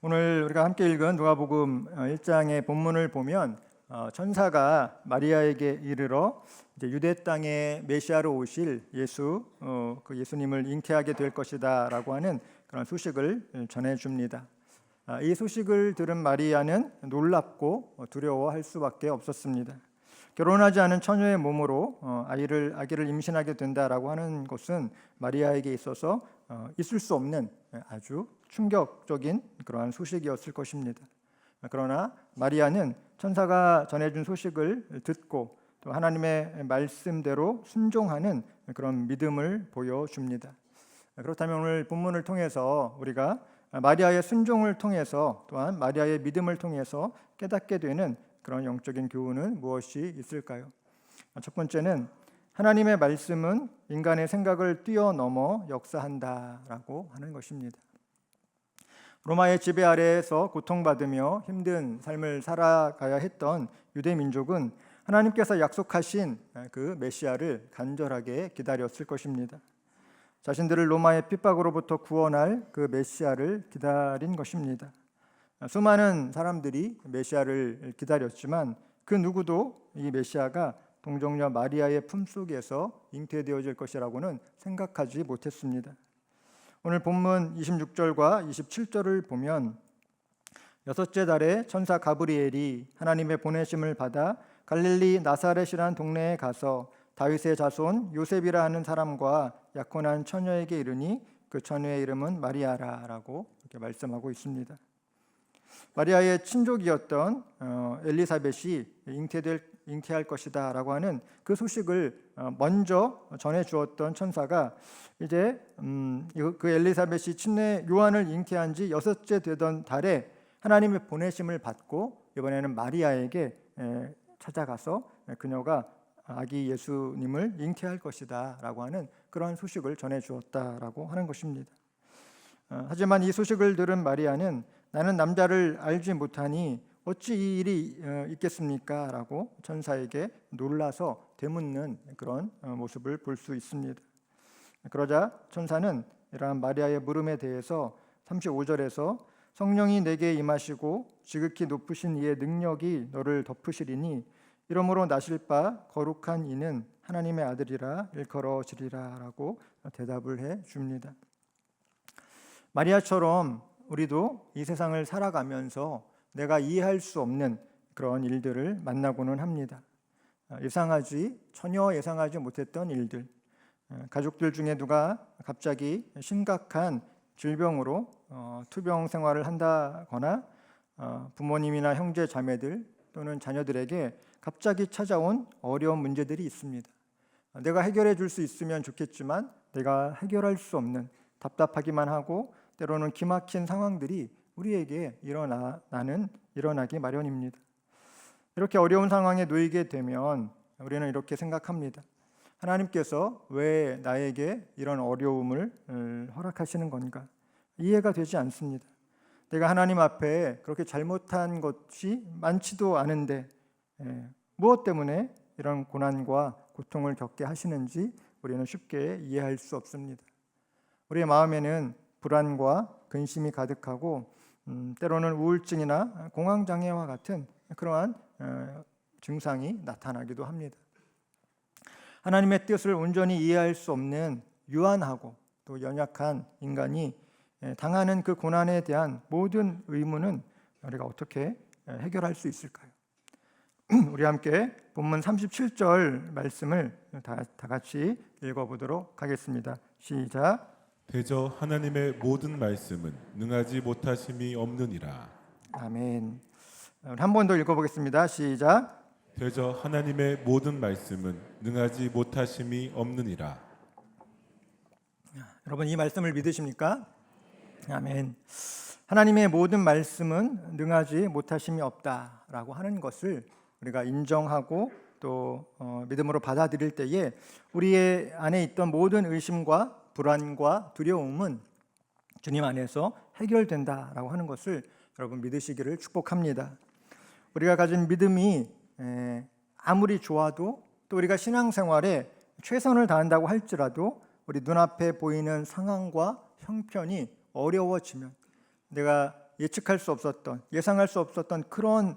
오늘 우리가 함께 읽은 누가복음 1장의 본문을 보면 천사가 마리아에게 이르러 이제 유대 땅에 메시아로 오실 그 예수님을 잉태하게 될 것이다라고 하는 그런 소식을 전해 줍니다. 이 소식을 들은 마리아는 놀랍고 두려워할 수밖에 없었습니다. 결혼하지 않은 처녀의 몸으로 아기를 임신하게 된다라고 하는 것은 마리아에게 있어서 있을 수 없는 아주 충격적인 그러한 소식이었을 것입니다. 그러나 마리아는 천사가 전해준 소식을 듣고 또 하나님의 말씀대로 순종하는 그런 믿음을 보여줍니다. 그렇다면 오늘 본문을 통해서 우리가 마리아의 순종을 통해서 또한 마리아의 믿음을 통해서 깨닫게 되는 그런 영적인 교훈은 무엇이 있을까요? 첫 번째는 하나님의 말씀은 인간의 생각을 뛰어넘어 역사한다라고 하는 것입니다. 로마의 지배 아래에서 고통받으며 힘든 삶을 살아가야 했던 유대 민족은 하나님께서 약속하신 그 메시아를 간절하게 기다렸을 것입니다. 자신들을 로마의 핍박으로부터 구원할 그 메시아를 기다린 것입니다. 수많은 사람들이 메시아를 기다렸지만 그 누구도 이 메시아가 동정녀 마리아의 품속에서 잉태되어질 것이라고는 생각하지 못했습니다. 오늘 본문 26절과 27절을 보면 여섯째 달에 천사 가브리엘이 하나님의 보내심을 받아 갈릴리 나사렛이라는 동네에 가서 다윗의 자손 요셉이라 하는 사람과 약혼한 처녀에게 이르니 그 처녀의 이름은 마리아라라고 이렇게 말씀하고 있습니다. 마리아의 친족이었던 엘리사벳이 잉태할 것이다라고 하는 그 소식을 먼저 전해 주었던 천사가 이제 그 엘리사벳이 친내 요한을 잉태한 지 여섯째 되던 달에 하나님의 보내심을 받고 이번에는 마리아에게 찾아가서 그녀가 아기 예수님을 잉태할 것이다라고 하는 그러한 소식을 전해 주었다라고 하는 것입니다. 하지만 이 소식을 들은 마리아는 나는 남자를 알지 못하니 어찌 이 일이 있겠습니까? 라고 천사에게 놀라서 되묻는 그런 모습을 볼 수 있습니다. 그러자 천사는 이러한 마리아의 물음에 대해서 35절에서 성령이 내게 임하시고 지극히 높으신 이의 능력이 너를 덮으시리니 이러므로 나실 바 거룩한 이는 하나님의 아들이라 일컬어지리라 라고 대답을 해 줍니다. 마리아처럼 우리도 이 세상을 살아가면서 내가 이해할 수 없는 그런 일들을 만나고는 합니다. 전혀 예상하지 못했던 일들, 가족들 중에 누가 갑자기 심각한 질병으로 투병 생활을 한다거나 부모님이나 형제 자매들 또는 자녀들에게 갑자기 찾아온 어려운 문제들이 있습니다. 내가 해결해 줄 수 있으면 좋겠지만 내가 해결할 수 없는 답답하기만 하고 때로는 기막힌 상황들이 우리에게 일어나기 마련입니다. 이렇게 어려운 상황에 놓이게 되면 우리는 이렇게 생각합니다. 하나님께서 왜 나에게 이런 어려움을 허락하시는 건가? 이해가 되지 않습니다. 내가 하나님 앞에 그렇게 잘못한 것이 많지도 않은데 무엇 때문에 이런 고난과 고통을 겪게 하시는지 우리는 쉽게 이해할 수 없습니다. 우리의 마음에는 불안과 근심이 가득하고 때로는 우울증이나 공황장애와 같은 그러한 증상이 나타나기도 합니다. 하나님의 뜻을 온전히 이해할 수 없는 유한하고 또 연약한 인간이 당하는 그 고난에 대한 모든 의문은 우리가 어떻게 해결할 수 있을까요? 우리 함께 본문 37절 말씀을 다 같이 읽어보도록 하겠습니다. 시작. 대저 하나님의 모든 말씀은 능하지 못하심이 없느니라. 아멘. 한 번 더 읽어보겠습니다. 시작. 대저 하나님의 모든 말씀은 능하지 못하심이 없느니라. 여러분 이 말씀을 믿으십니까? 아멘. 하나님의 모든 말씀은 능하지 못하심이 없다라고 하는 것을 우리가 인정하고 또 믿음으로 받아들일 때에 우리의 안에 있던 모든 의심과 불안과 두려움은 주님 안에서 해결된다라고 하는 것을 여러분 믿으시기를 축복합니다. 우리가 가진 믿음이 아무리 좋아도 또 우리가 신앙생활에 최선을 다한다고 할지라도 우리 눈앞에 보이는 상황과 형편이 어려워지면 내가 예측할 수 없었던, 예상할 수 없었던 그런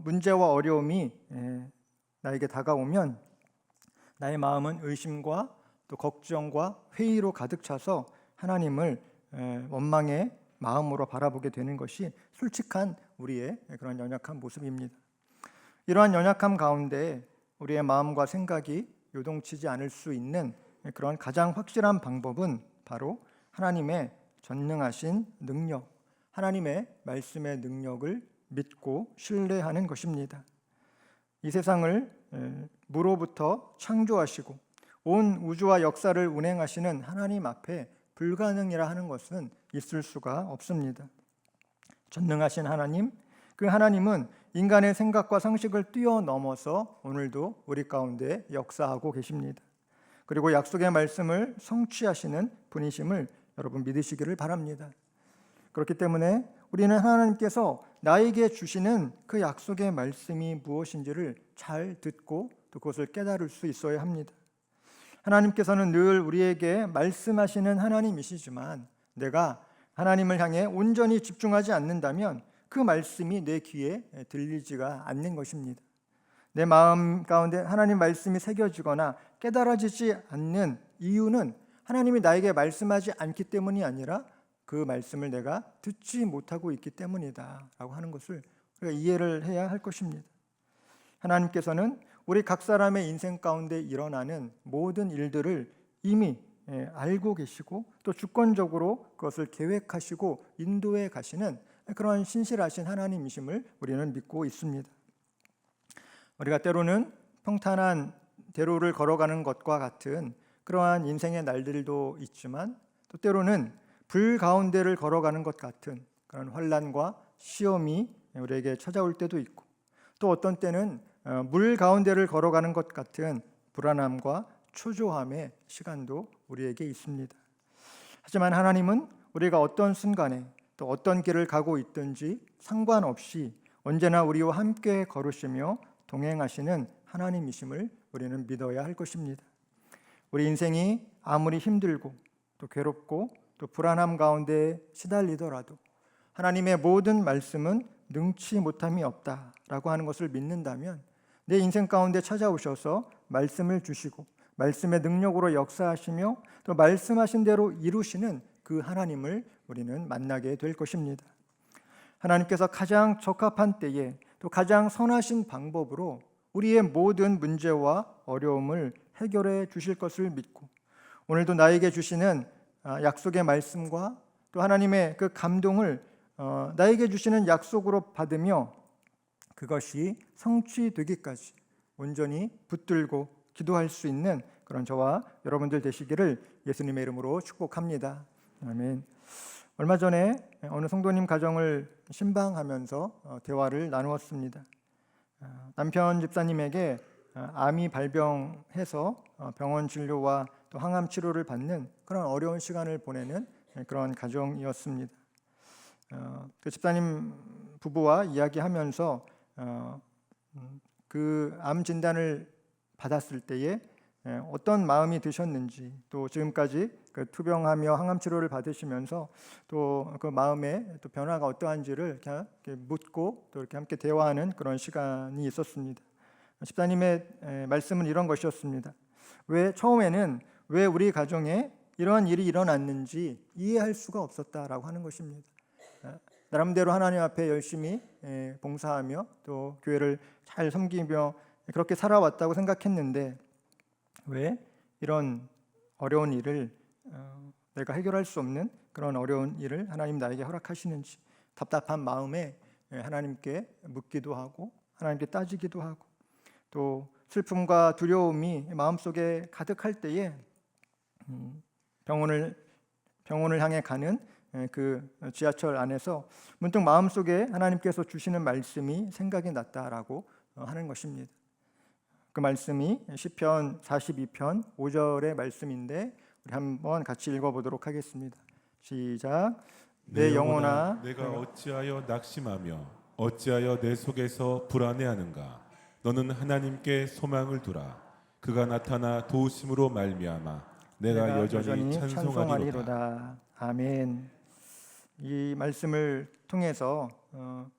문제와 어려움이 나에게 다가오면 나의 마음은 의심과 또 걱정과 회의로 가득 차서 하나님을 원망의 마음으로 바라보게 되는 것이 솔직한 우리의 그런 연약한 모습입니다. 이러한 연약함 가운데 우리의 마음과 생각이 요동치지 않을 수 있는 그런 가장 확실한 방법은 바로 하나님의 전능하신 능력, 하나님의 말씀의 능력을 믿고 신뢰하는 것입니다. 이 세상을 무로부터 창조하시고 온 우주와 역사를 운행하시는 하나님 앞에 불가능이라 하는 것은 있을 수가 없습니다. 전능하신 하나님, 그 하나님은 인간의 생각과 상식을 뛰어넘어서 오늘도 우리 가운데 역사하고 계십니다. 그리고 약속의 말씀을 성취하시는 분이심을 여러분 믿으시기를 바랍니다. 그렇기 때문에 우리는 하나님께서 나에게 주시는 그 약속의 말씀이 무엇인지를 잘 듣고 또 그것을 깨달을 수 있어야 합니다. 하나님께서는 늘 우리에게 말씀하시는 하나님이시지만 내가 하나님을 향해 온전히 집중하지 않는다면 그 말씀이 내 귀에 들리지가 않는 것입니다. 내 마음 가운데 하나님 말씀이 새겨지거나 깨달아지지 않는 이유는 하나님이 나에게 말씀하지 않기 때문이 아니라 그 말씀을 내가 듣지 못하고 있기 때문이다 라고 하는 것을 우리가 이해를 해야 할 것입니다. 하나님께서는 우리 각 사람의 인생 가운데 일어나는 모든 일들을 이미 알고 계시고 또 주권적으로 그것을 계획하시고 인도해 가시는 그런 신실하신 하나님이심을 우리는 믿고 있습니다. 우리가 때로는 평탄한 대로를 걸어가는 것과 같은 그러한 인생의 날들도 있지만 또 때로는 불 가운데를 걸어가는 것 같은 그런 환난과 시험이 우리에게 찾아올 때도 있고 또 어떤 때는 물 가운데를 걸어가는 것 같은 불안함과 초조함의 시간도 우리에게 있습니다. 하지만 하나님은 우리가 어떤 순간에 또 어떤 길을 가고 있든지 상관없이 언제나 우리와 함께 걸으시며 동행하시는 하나님이심을 우리는 믿어야 할 것입니다. 우리 인생이 아무리 힘들고 또 괴롭고 또 불안함 가운데 시달리더라도 하나님의 모든 말씀은 능치 못함이 없다라고 하는 것을 믿는다면 내 인생 가운데 찾아오셔서 말씀을 주시고 말씀의 능력으로 역사하시며 또 말씀하신 대로 이루시는 그 하나님을 우리는 만나게 될 것입니다. 하나님께서 가장 적합한 때에 또 가장 선하신 방법으로 우리의 모든 문제와 어려움을 해결해 주실 것을 믿고 오늘도 나에게 주시는 약속의 말씀과 또 하나님의 그 감동을 나에게 주시는 약속으로 받으며 그것이 성취되기까지 온전히 붙들고 기도할 수 있는 그런 저와 여러분들 되시기를 예수님의 이름으로 축복합니다. 아멘. 얼마 전에 어느 성도님 가정을 신방하면서 대화를 나누었습니다. 남편 집사님에게 암이 발병해서 병원 진료와 또 항암 치료를 받는 그런 어려운 시간을 보내는 그런 가정이었습니다. 그 집사님 부부와 이야기하면서 그 암 진단을 받았을 때에 어떤 마음이 드셨는지 또 지금까지 그 투병하며 항암 치료를 받으시면서 또 그 마음의 또 변화가 어떠한지를 이렇게 묻고 또 이렇게 함께 대화하는 그런 시간이 있었습니다. 집사님의 말씀은 이런 것이었습니다. 처음에는 왜 우리 가정에 이러한 일이 일어났는지 이해할 수가 없었다라고 하는 것입니다. 나름대로 하나님 앞에 열심히 봉사하며 또 교회를 잘 섬기며 그렇게 살아왔다고 생각했는데 왜 이런 어려운 일을 내가 해결할 수 없는 그런 어려운 일을 하나님 나에게 허락하시는지 답답한 마음에 하나님께 묻기도 하고 하나님께 따지기도 하고 또 슬픔과 두려움이 마음속에 가득할 때에 병원을 향해 가는 그 지하철 안에서 문득 마음속에 하나님께서 주시는 말씀이 생각이 났다라고 하는 것입니다. 그 말씀이 시편 42편 5절의 말씀인데 우리 한번 같이 읽어보도록 하겠습니다. 시작. 내 영혼아 내가 어찌하여 낙심하며 어찌하여 내 속에서 불안해하는가. 너는 하나님께 소망을 두라. 그가 나타나 도우심으로 말미암아 내가 여전히 찬송하리로다. 아멘. 이 말씀을 통해서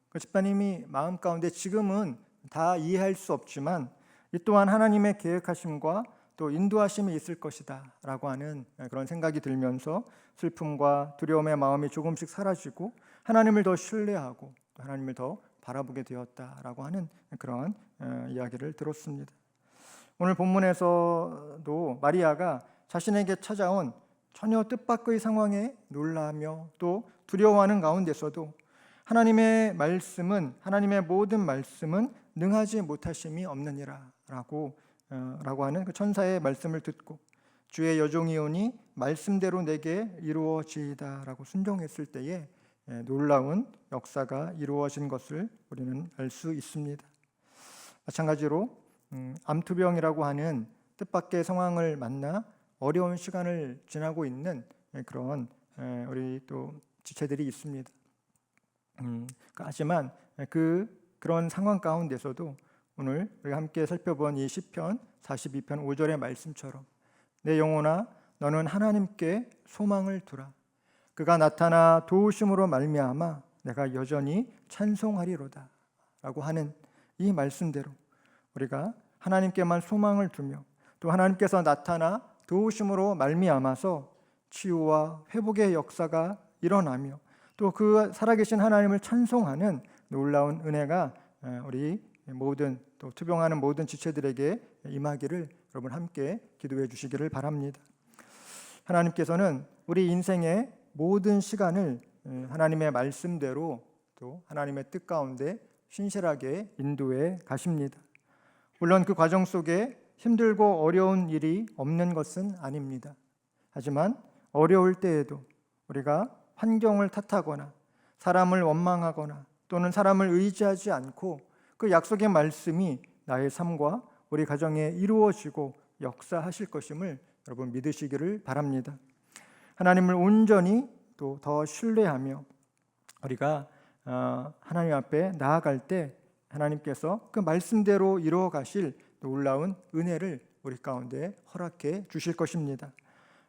그 집사님이 마음 가운데 지금은 다 이해할 수 없지만 이 또한 하나님의 계획하심과 또 인도하심이 있을 것이다 라고 하는 그런 생각이 들면서 슬픔과 두려움의 마음이 조금씩 사라지고 하나님을 더 신뢰하고 하나님을 더 바라보게 되었다라고 하는 그런 이야기를 들었습니다. 오늘 본문에서도 마리아가 자신에게 찾아온 전혀 뜻밖의 상황에 놀라며 또 두려워하는 가운데서도 하나님의 말씀은, 하나님의 모든 말씀은 능하지 못하심이 없느니라라고 하는 그 천사의 말씀을 듣고 주의 여종이오니 말씀대로 내게 이루어지이다라고 순종했을 때에 놀라운 역사가 이루어진 것을 우리는 알 수 있습니다. 마찬가지로 암투병이라고 하는 뜻밖의 상황을 만나 어려운 시간을 지나고 있는 그런 우리 또 지체들이 있습니다. 하지만 그런 상황 가운데서도 오늘 우리가 함께 살펴본 이 시편 42편 5절의 말씀처럼 내 영혼아 너는 하나님께 소망을 두라. 그가 나타나 도우심으로 말미암아 내가 여전히 찬송하리로다 라고 하는 이 말씀대로 우리가 하나님께만 소망을 두며 또 하나님께서 나타나 도우심으로 말미암아서 치유와 회복의 역사가 일어나며 또 그 살아계신 하나님을 찬송하는 놀라운 은혜가 우리 모든 또 투병하는 모든 지체들에게 임하기를 여러분 함께 기도해 주시기를 바랍니다. 하나님께서는 우리 인생의 모든 시간을 하나님의 말씀대로 또 하나님의 뜻 가운데 신실하게 인도해 가십니다. 물론 그 과정 속에 힘들고 어려운 일이 없는 것은 아닙니다. 하지만 어려울 때에도 우리가 환경을 탓하거나 사람을 원망하거나 또는 사람을 의지하지 않고 그 약속의 말씀이 나의 삶과 우리 가정에 이루어지고 역사하실 것임을 여러분 믿으시기를 바랍니다. 하나님을 온전히 또 더 신뢰하며 우리가 하나님 앞에 나아갈 때 하나님께서 그 말씀대로 이루어 가실 놀라운 은혜를 우리 가운데 허락해 주실 것입니다.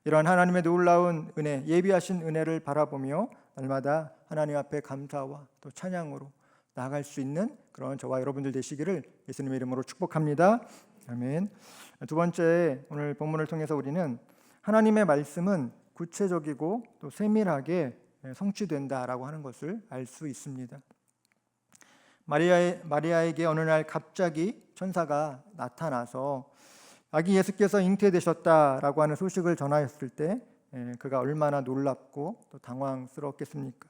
이러한 하나님의 놀라운 은혜, 예비하신 은혜를 바라보며 날마다 하나님 앞에 감사와 또 찬양으로 나아갈 수 있는 그런 저와 여러분들 되시기를 예수님의 이름으로 축복합니다. 아멘. 두 번째, 오늘 본문을 통해서 우리는 하나님의 말씀은 구체적이고 또 세밀하게 성취된다라고 하는 것을 알 수 있습니다. 마리아에게 어느 날 갑자기 천사가 나타나서 아기 예수께서 잉태되셨다라고 하는 소식을 전하였을 때 그가 얼마나 놀랍고 또 당황스러웠겠습니까?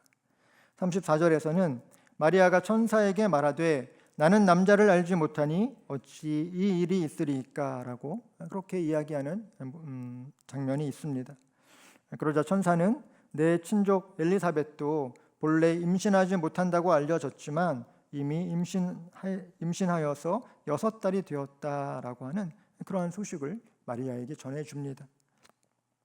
34절에서는 마리아가 천사에게 말하되 나는 남자를 알지 못하니 어찌 이 일이 있으리까? 라고 그렇게 이야기하는 장면이 있습니다. 그러자 천사는 내 친족 엘리사벳도 본래 임신하지 못한다고 알려졌지만 이미 임신하여서 6달이 되었다라고 하는 그러한 소식을 마리아에게 전해줍니다.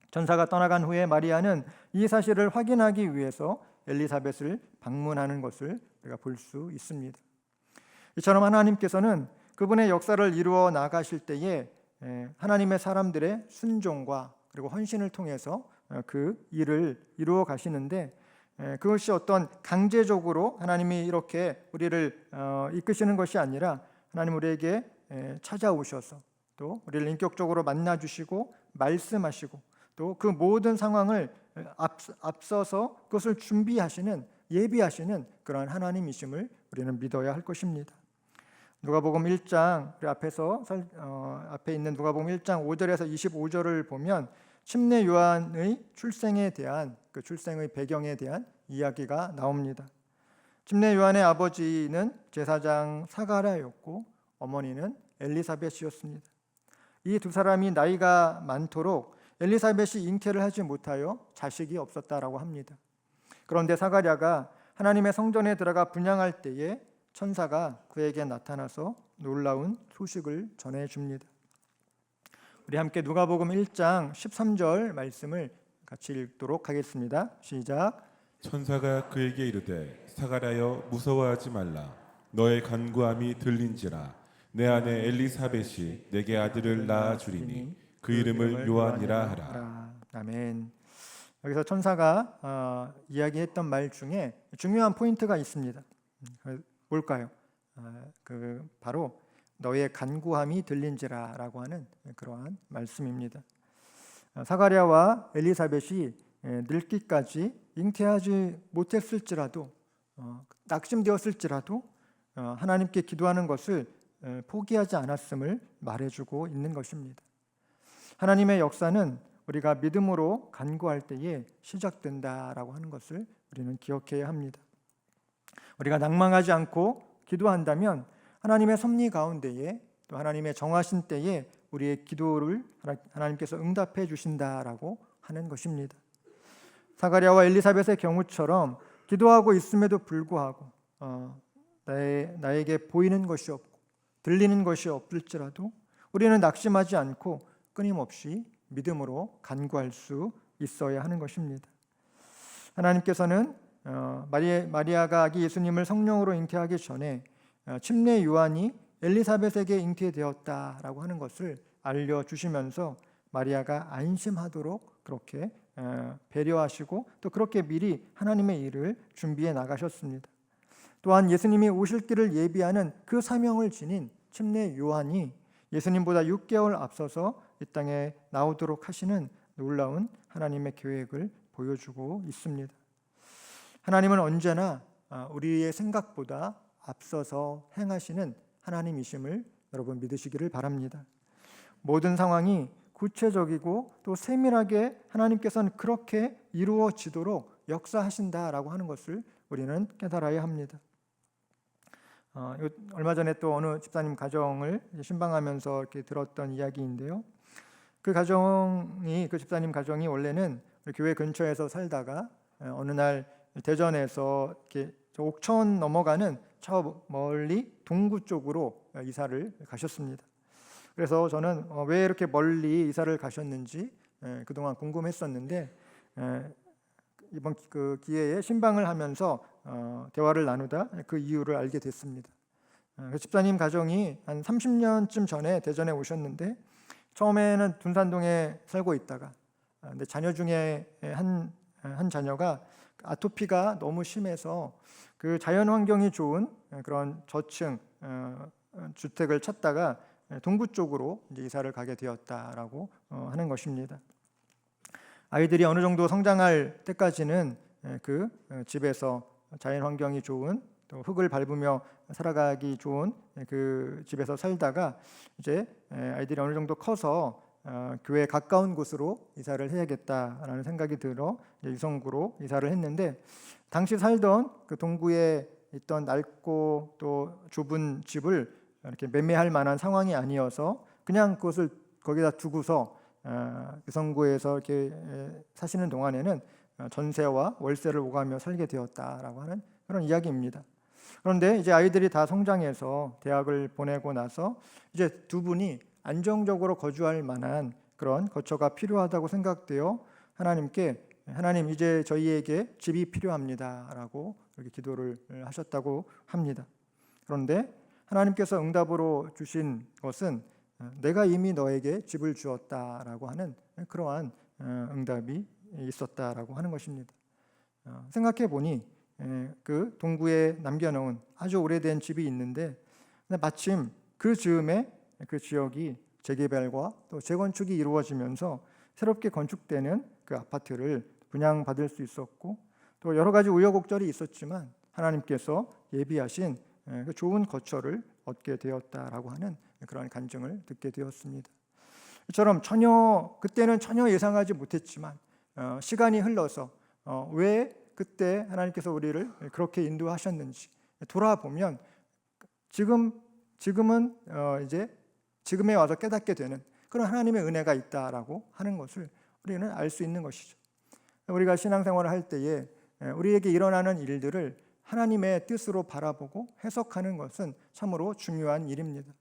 천사가 떠나간 후에 마리아는 이 사실을 확인하기 위해서 엘리사벳을 방문하는 것을 우리가 볼 수 있습니다. 이처럼 하나님께서는 그분의 역사를 이루어 나가실 때에 하나님의 사람들의 순종과 그리고 헌신을 통해서 그 일을 이루어 가시는데 그것이 어떤 강제적으로 하나님이 이렇게 우리를 이끄시는 것이 아니라 하나님 우리에게 찾아오셔서 또 우리를 인격적으로 만나주시고 말씀하시고 또 그 모든 상황을 앞서서 그것을 준비하시는 예비하시는 그러한 하나님이심을 우리는 믿어야 할 것입니다. 누가복음 1장 우리 앞에 있는 누가복음 1장 5절에서 25절을 보면 침례 요한의 출생에 대한 그 출생의 배경에 대한 이야기가 나옵니다. 침례 요한의 아버지는 제사장 사가랴였고 어머니는 엘리사벳이었습니다. 이 두 사람이 나이가 많도록 엘리사벳이 잉태를 하지 못하여 자식이 없었다라고 합니다. 그런데 사가랴가 하나님의 성전에 들어가 분향할 때에 천사가 그에게 나타나서 놀라운 소식을 전해줍니다. 우리 함께 누가복음 1장 13절 말씀을 같이 읽도록 하겠습니다. 시작. 천사가 그에게 이르되 사가랴여 무서워하지 말라. 너의 간구함이 들린지라. 내 아내 엘리사벳이 내게 아들을 낳아 주리니 그 이름을 요한이라 하라. 아멘. 여기서 천사가 이야기했던 말 중에 중요한 포인트가 있습니다. 뭘까요? 바로 너의 간구함이 들린지라라고 하는 그러한 말씀입니다. 사가랴와 엘리사벳이 늙기까지 잉태하지 못했을지라도 낙심되었을지라도 하나님께 기도하는 것을 포기하지 않았음을 말해주고 있는 것입니다. 하나님의 역사는 우리가 믿음으로 간구할 때에 시작된다라고 하는 것을 우리는 기억해야 합니다. 우리가 낭망하지 않고 기도한다면 하나님의 섭리 가운데에 또 하나님의 정하신 때에 우리의 기도를 하나님께서 응답해 주신다라고 하는 것입니다. 사가랴와 엘리사벳의 경우처럼 기도하고 있음에도 불구하고 나에게 보이는 것이 없고 들리는 것이 없을지라도 우리는 낙심하지 않고 끊임없이 믿음으로 간구할 수 있어야 하는 것입니다. 하나님께서는 마리아가 아기 예수님을 성령으로 잉태하기 전에 침례 요한이 엘리사벳에게 잉태되었다라고 하는 것을 알려주시면서 마리아가 안심하도록 그렇게 배려하시고 또 그렇게 미리 하나님의 일을 준비해 나가셨습니다. 또한 예수님이 오실 길을 예비하는 그 사명을 지닌 침례 요한이 예수님보다 6개월 앞서서 이 땅에 나오도록 하시는 놀라운 하나님의 계획을 보여주고 있습니다. 하나님은 언제나 우리의 생각보다 앞서서 행하시는 하나님이심을 여러분 믿으시기를 바랍니다. 모든 상황이 구체적이고 또 세밀하게 하나님께서는 그렇게 이루어지도록 역사하신다라고 하는 것을 우리는 깨달아야 합니다. 얼마 전에 또 어느 집사님 가정을 신방하면서 이렇게 들었던 이야기인데요. 그 집사님 가정이 원래는 우리 교회 근처에서 살다가 어느 날 대전에서 이렇게 옥천 넘어가는 저 멀리 동구 쪽으로 이사를 가셨습니다. 그래서 저는 왜 이렇게 멀리 이사를 가셨는지 그동안 궁금했었는데 이번 그 기회에 신방을 하면서 대화를 나누다 그 이유를 알게 됐습니다. 그 집사님 가정이 한 30년쯤 전에 대전에 오셨는데 처음에는 둔산동에 살고 있다가 근데 자녀 중에 한 자녀가 아토피가 너무 심해서 그 자연 환경이 좋은 그런 저층 주택을 찾다가 동구 쪽으로 이제 이사를 가게 되었다라고 하는 것입니다. 아이들이 어느 정도 성장할 때까지는 그 집에서 자연 환경이 좋은 또 흙을 밟으며 살아가기 좋은 그 집에서 살다가 이제 아이들이 어느 정도 커서 교회에 가까운 곳으로 이사를 해야겠다라는 생각이 들어 유성구로 이사를 했는데 당시 살던 그 동구에 있던 낡고 또 좁은 집을 이렇게 매매할 만한 상황이 아니어서 그냥 그것을 거기다 두고서 유성구에서 이렇게 사시는 동안에는 전세와 월세를 오가며 살게 되었다라고 하는 그런 이야기입니다. 그런데 이제 아이들이 다 성장해서 대학을 보내고 나서 이제 두 분이 안정적으로 거주할 만한 그런 거처가 필요하다고 생각되어 하나님 이제 저희에게 집이 필요합니다라고 이렇게 기도를 하셨다고 합니다. 그런데 하나님께서 응답으로 주신 것은 내가 이미 너에게 집을 주었다라고 하는 그러한 응답이 있었다라고 하는 것입니다. 생각해 보니 그 동구에 남겨놓은 아주 오래된 집이 있는데 마침 그 즈음에 그 지역이 재개발과 또 재건축이 이루어지면서 새롭게 건축되는 그 아파트를 분양받을 수 있었고 또 여러 가지 우여곡절이 있었지만 하나님께서 예비하신 그 좋은 거처를 얻게 되었다라고 하는 그런 간증을 듣게 되었습니다. 이처럼 그때는 전혀 예상하지 못했지만 시간이 흘러서 왜 그때 하나님께서 우리를 그렇게 인도하셨는지 돌아보면 지금은 이제 지금에 와서 깨닫게 되는 그런 하나님의 은혜가 있다라고 하는 것을 우리는 알 수 있는 것이죠. 우리가 신앙생활을 할 때에 우리에게 일어나는 일들을 하나님의 뜻으로 바라보고 해석하는 것은 참으로 중요한 일입니다.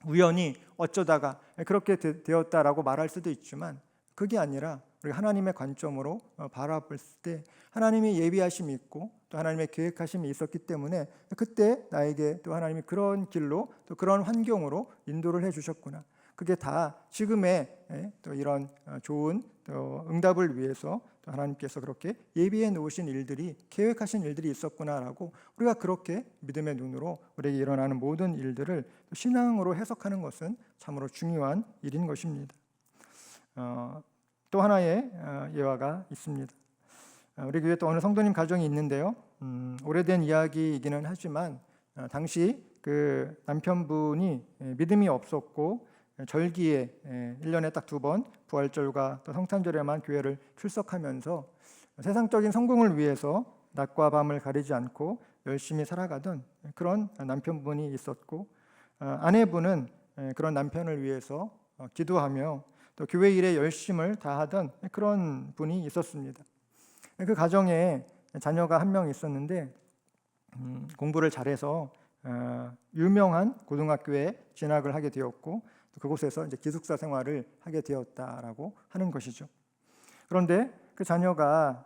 우연히 어쩌다가 그렇게 되었다라고 말할 수도 있지만 그게 아니라 우리가 하나님의 관점으로 바라볼 때 하나님의 예비하심이 있고 또 하나님의 계획하심이 있었기 때문에 그때 나에게 또 하나님이 그런 길로 또 그런 환경으로 인도를 해주셨구나. 그게 다 지금의 또 이런 좋은 또 응답을 위해서 또 하나님께서 그렇게 예비해 놓으신 일들이, 계획하신 일들이 있었구나라고 우리가 그렇게 믿음의 눈으로 우리에게 일어나는 모든 일들을 신앙으로 해석하는 것은 참으로 중요한 일인 것입니다. 또 하나의 예화가 있습니다. 우리 교회 또 어느 성도님 가정이 있는데요. 오래된 이야기이기는 하지만 당시 그 남편분이 믿음이 없었고 절기에 1년에 딱 2번 부활절과 또 성탄절에만 교회를 출석하면서 세상적인 성공을 위해서 낮과 밤을 가리지 않고 열심히 살아가던 그런 남편분이 있었고, 아내분은 그런 남편을 위해서 기도하며 또 교회 일에 열심을 다하던 그런 분이 있었습니다. 그 가정에 자녀가 한 명 있었는데 공부를 잘해서 유명한 고등학교에 진학을 하게 되었고, 그곳에서 이제 기숙사 생활을 하게 되었다라고 하는 것이죠. 그런데 그 자녀가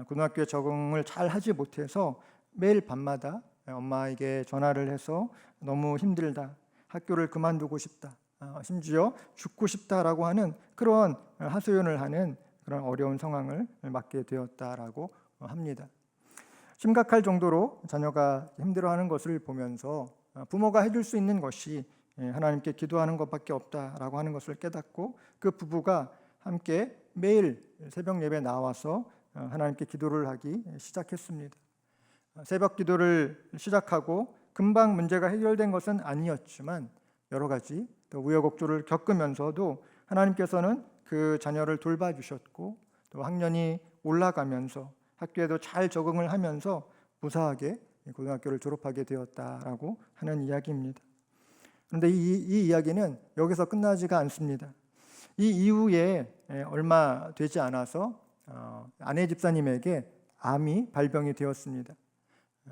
고등학교에 적응을 잘 하지 못해서 매일 밤마다 엄마에게 전화를 해서 너무 힘들다, 학교를 그만두고 싶다, 심지어 죽고 싶다라고 하는 그런 하소연을 하는 그런 어려운 상황을 맞게 되었다라고 합니다. 심각할 정도로 자녀가 힘들어하는 것을 보면서 부모가 해줄 수 있는 것이 하나님께 기도하는 것밖에 없다라고 하는 것을 깨닫고, 그 부부가 함께 매일 새벽 예배 나와서 하나님께 기도를 하기 시작했습니다. 새벽 기도를 시작하고 금방 문제가 해결된 것은 아니었지만 여러 가지 또 우여곡절을 겪으면서도 하나님께서는 그 자녀를 돌봐주셨고, 또 학년이 올라가면서 학교에도 잘 적응을 하면서 무사하게 고등학교를 졸업하게 되었다라고 하는 이야기입니다. 그런데 이 이야기는 여기서 끝나지가 않습니다. 이 이후에 얼마 되지 않아서 아내 집사님에게 암이 발병이 되었습니다.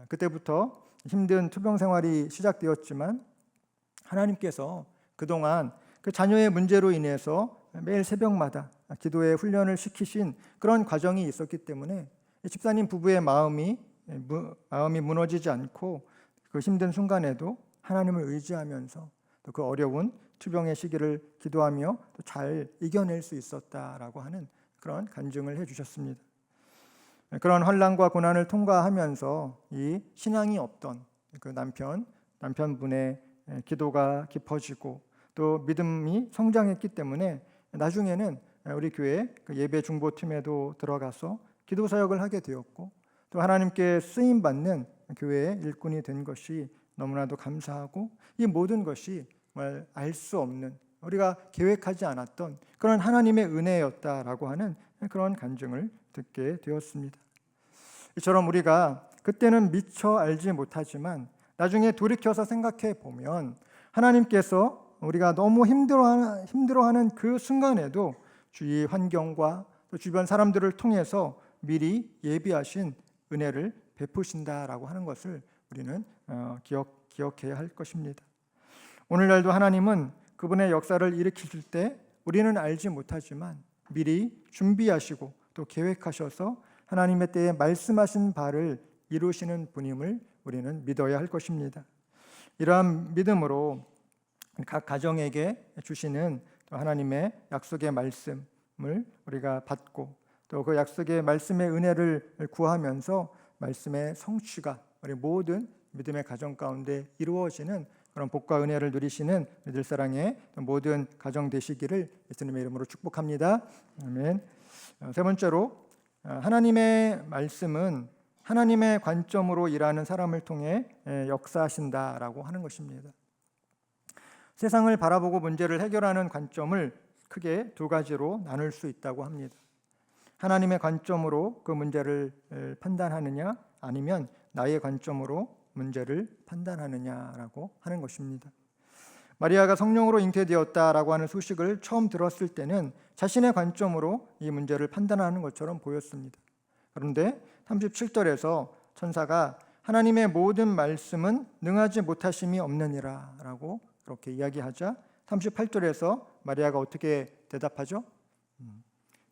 그때부터 힘든 투병 생활이 시작되었지만 하나님께서 그동안 그 자녀의 문제로 인해서 매일 새벽마다 기도의 훈련을 시키신 그런 과정이 있었기 때문에 집사님 부부의 마음이 무너지지 않고 그 힘든 순간에도 하나님을 의지하면서 또 그 어려운 투병의 시기를 기도하며 또 잘 이겨낼 수 있었다라고 하는 그런 간증을 해주셨습니다. 그런 환난과 고난을 통과하면서 이 신앙이 없던 그 남편분의 기도가 깊어지고 또 믿음이 성장했기 때문에 나중에는 우리 교회 그 예배 중보팀에도 들어가서 기도 사역을 하게 되었고, 또 하나님께 쓰임 받는 교회의 일꾼이 된 것이 너무나도 감사하고, 이 모든 것이 정말 알 수 없는, 우리가 계획하지 않았던 그런 하나님의 은혜였다라고 하는 그런 간증을 듣게 되었습니다. 이처럼 우리가 그때는 미처 알지 못하지만 나중에 돌이켜서 생각해 보면 하나님께서 우리가 너무 힘들어하는 그 순간에도 주위 환경과 또 주변 사람들을 통해서 미리 예비하신 은혜를 베푸신다라고 하는 것을 우리는 기억해야 할 것입니다. 오늘날도 하나님은 그분의 역사를 일으키실 때 우리는 알지 못하지만 미리 준비하시고 또 계획하셔서 하나님의 때에 말씀하신 바를 이루시는 분임을 우리는 믿어야 할 것입니다. 이러한 믿음으로 각 가정에게 주시는 하나님의 약속의 말씀을 우리가 받고 또 그 약속의 말씀의 은혜를 구하면서 말씀의 성취가 우리 모든 믿음의 가정 가운데 이루어지는 그런 복과 은혜를 누리시는 믿을 사랑의 모든 가정 되시기를 예수님의 이름으로 축복합니다. 아멘. 세 번째로, 하나님의 말씀은 하나님의 관점으로 일하는 사람을 통해 역사하신다라고 하는 것입니다. 세상을 바라보고 문제를 해결하는 관점을 크게 두 가지로 나눌 수 있다고 합니다. 하나님의 관점으로 그 문제를 판단하느냐, 아니면 나의 관점으로 문제를 판단하느냐라고 하는 것입니다. 마리아가 성령으로 잉태되었다라고 하는 소식을 처음 들었을 때는 자신의 관점으로 이 문제를 판단하는 것처럼 보였습니다. 그런데 37절에서 천사가 하나님의 모든 말씀은 능하지 못하심이 없느니라 라고 그렇게 이야기하자 38절에서 마리아가 어떻게 대답하죠?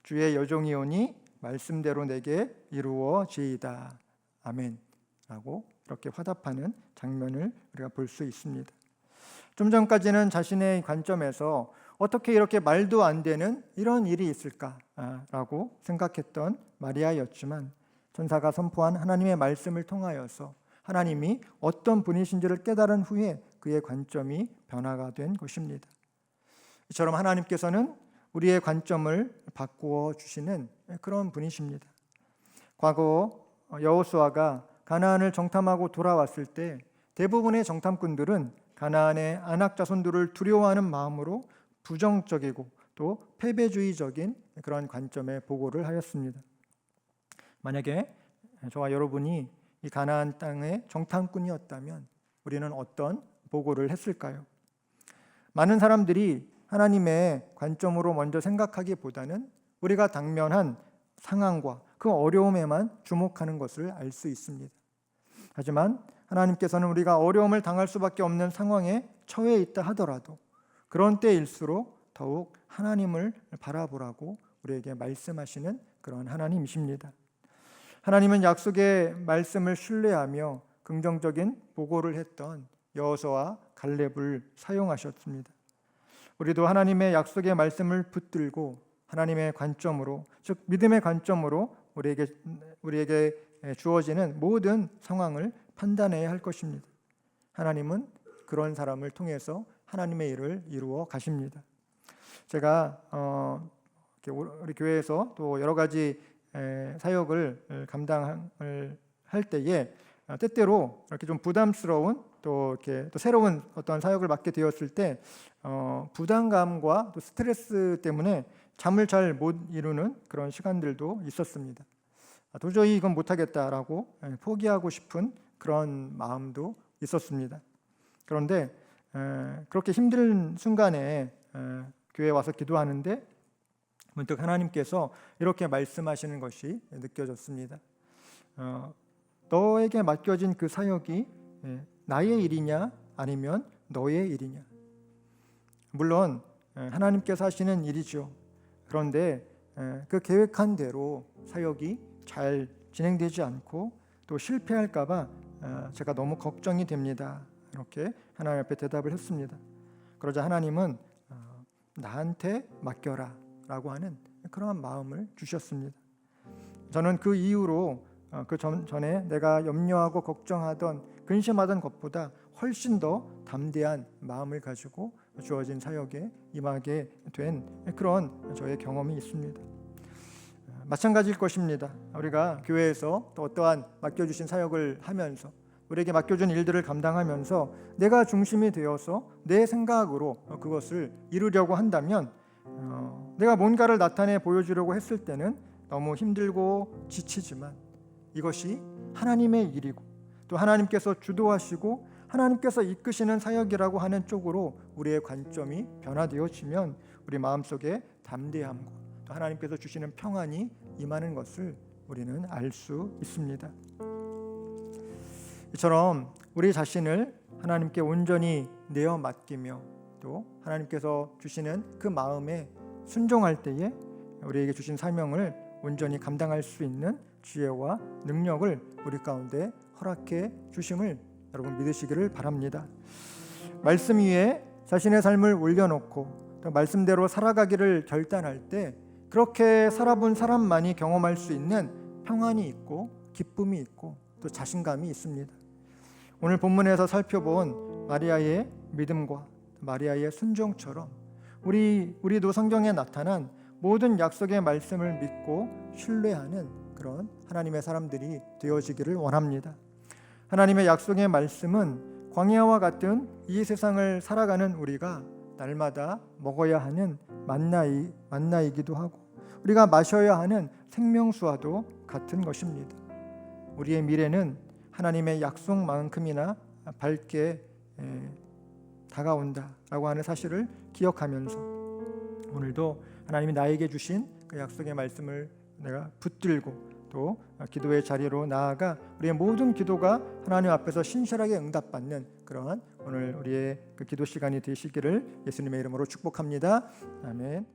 주의 여종이오니 말씀대로 내게 이루어지이다. 아멘 라고 이렇게 화답하는 장면을 우리가 볼 수 있습니다. 좀 전까지는 자신의 관점에서 어떻게 이렇게 말도 안 되는 이런 일이 있을까라고 생각했던 마리아였지만 천사가 선포한 하나님의 말씀을 통하여서 하나님이 어떤 분이신지를 깨달은 후에 그의 관점이 변화가 된 것입니다. 이처럼 하나님께서는 우리의 관점을 바꾸어 주시는 그런 분이십니다. 과거 여호수아가 가나안을 정탐하고 돌아왔을 때 대부분의 정탐꾼들은 가나안의 안악 자손들을 두려워하는 마음으로 부정적이고 또 패배주의적인 그런 관점에 보고를 하였습니다. 만약에 저와 여러분이 이 가나안 땅의 정탐꾼이었다면 우리는 어떤 보고를 했을까요? 많은 사람들이 하나님의 관점으로 먼저 생각하기보다는 우리가 당면한 상황과 그 어려움에만 주목하는 것을 알 수 있습니다. 하지만 하나님께서는 우리가 어려움을 당할 수밖에 없는 상황에 처해 있다 하더라도 그런 때일수록 더욱 하나님을 바라보라고 우리에게 말씀하시는 그런 하나님이십니다. 하나님은 약속의 말씀을 신뢰하며 긍정적인 보고를 했던 여호수아와 갈렙을 사용하셨습니다. 우리도 하나님의 약속의 말씀을 붙들고 하나님의 관점으로, 즉 믿음의 관점으로 우리에게 주어지는 모든 상황을 판단해야 할 것입니다. 하나님은 그런 사람을 통해서 하나님의 일을 이루어 가십니다. 제가 우리 교회에서 또 여러 가지 사역을 감당을 할 때에 때때로 이렇게 좀 부담스러운 또 이렇게 또 새로운 어떤 사역을 맡게 되었을 때 부담감과 또 스트레스 때문에 잠을 잘 못 이루는 그런 시간들도 있었습니다. 도저히 이건 못하겠다라고 포기하고 싶은 그런 마음도 있었습니다. 그런데 그렇게 힘든 순간에 교회에 와서 기도하는데 문득 하나님께서 이렇게 말씀하시는 것이 느껴졌습니다. 너에게 맡겨진 그 사역이 나의 일이냐 아니면 너의 일이냐. 물론 하나님께서 하시는 일이죠. 그런데 그 계획한 대로 사역이 잘 진행되지 않고 또 실패할까 봐 제가 너무 걱정이 됩니다. 이렇게 하나님 앞에 대답을 했습니다. 그러자 하나님은 나한테 맡겨라 라고 하는 그러한 마음을 주셨습니다. 저는 그 이후로 그 전에 내가 염려하고 걱정하던 근심하던 것보다 훨씬 더 담대한 마음을 가지고 주어진 사역에 임하게 된 그런 저의 경험이 있습니다. 마찬가지일 것입니다. 우리가 교회에서 또 어떠한 맡겨주신 사역을 하면서 우리에게 맡겨준 일들을 감당하면서 내가 중심이 되어서 내 생각으로 그것을 이루려고 한다면 내가 뭔가를 나타내 보여주려고 했을 때는 너무 힘들고 지치지만 이것이 하나님의 일이고 또 하나님께서 주도하시고 하나님께서 이끄시는 사역이라고 하는 쪽으로 우리의 관점이 변화되어지면 우리 마음속에 담대함과 또 하나님께서 주시는 평안이 임하는 것을 우리는 알 수 있습니다. 이처럼 우리 자신을 하나님께 온전히 내어 맡기며 또 하나님께서 주시는 그 마음에 순종할 때에 우리에게 주신 사명을 온전히 감당할 수 있는 지혜와 능력을 우리 가운데 허락해 주심을 여러분 믿으시기를 바랍니다. 말씀 위에 자신의 삶을 올려놓고 또 말씀대로 살아가기를 결단할 때 그렇게 살아본 사람만이 경험할 수 있는 평안이 있고 기쁨이 있고 또 자신감이 있습니다. 오늘 본문에서 살펴본 마리아의 믿음과 마리아의 순종처럼 우리도 성경에 나타난 모든 약속의 말씀을 믿고 신뢰하는 그런 하나님의 사람들이 되어지기를 원합니다. 하나님의 약속의 말씀은 광야와 같은 이 세상을 살아가는 우리가 날마다 먹어야 하는 만나이기도 하고 우리가 마셔야 하는 생명수와도 같은 것입니다. 우리의 미래는 하나님의 약속만큼이나 밝게 다가온다라고 하는 사실을 기억하면서 오늘도 하나님이 나에게 주신 그 약속의 말씀을 내가 붙들고 또 기도의 자리로 나아가 우리의 모든 기도가 하나님 앞에서 신실하게 응답받는 그러한 오늘 우리의 그 기도 시간이 되시기를 예수님의 이름으로 축복합니다. 아멘.